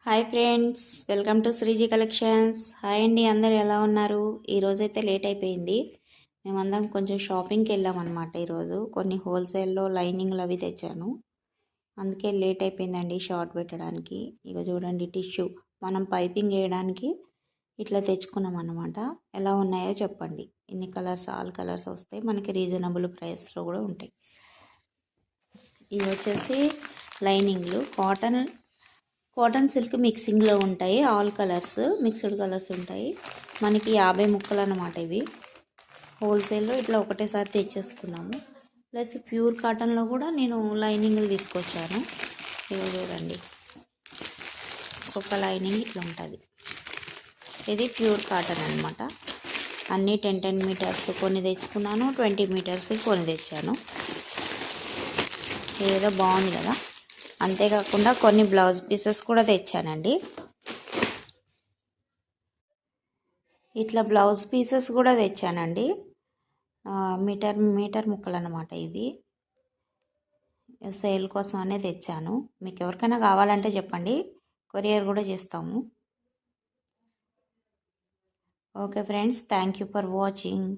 Hi friends, welcome to Sreeji collections. Hi అండి, అందరు ఎలా ఉన్నారు? ఈరోజైతే లేట్ అయిపోయింది. మేమందరం కొంచెం షాపింగ్కి వెళ్ళామన్నమాట. ఈరోజు కొన్ని హోల్సేల్లో లైనింగ్లు అవి తెచ్చాను, అందుకే లేట్ అయిపోయిందండి షార్ట్ పెట్టడానికి. ఇక చూడండి, టిష్యూ మనం పైపింగ్ వేయడానికి ఇట్లా తెచ్చుకున్నాం అన్నమాట. ఎలా ఉన్నాయో చెప్పండి. ఇన్ని కలర్స్, ఆల్ కలర్స్ వస్తాయి మనకి, రీజనబుల్ ప్రైస్లో కూడా ఉంటాయి. ఇవి వచ్చేసి లైనింగ్లు కాటన్ సిల్క్ మిక్సింగ్లో ఉంటాయి. ఆల్ కలర్స్, మిక్స్డ్ కలర్స్ ఉంటాయి. మనకి 50 ముక్కలు అన్నమాట. ఇవి హోల్సేల్లో ఇట్లా ఒకటేసారి తెచ్చేసుకున్నాము. ప్లస్ ప్యూర్ కాటన్లో కూడా నేను లైనింగ్లు తీసుకొచ్చాను. ఇవి చూడండి, ఒక్కొక్క లైనింగ్ ఇట్లా ఉంటుంది. ఇది ప్యూర్ కాటన్ అనమాట. అన్నీ 10 మీటర్స్ కొన్ని తెచ్చుకున్నాను, 20 మీటర్స్ కొన్ని తెచ్చాను. ఏదో బాగుంది కదా. అంతేకాకుండా కొన్ని బ్లౌజ్ పీసెస్ కూడా తెచ్చానండి. ఇట్లా బ్లౌజ్ పీసెస్ కూడా తెచ్చానండి. మీటర్ ముక్కలు అన్నమాట. ఇవి సేల్ కోసం అనే తెచ్చాను. మీకు ఎవరికైనా కావాలంటే చెప్పండి, కొరియర్ కూడా చేస్తాము. Okay friends, thank you for watching.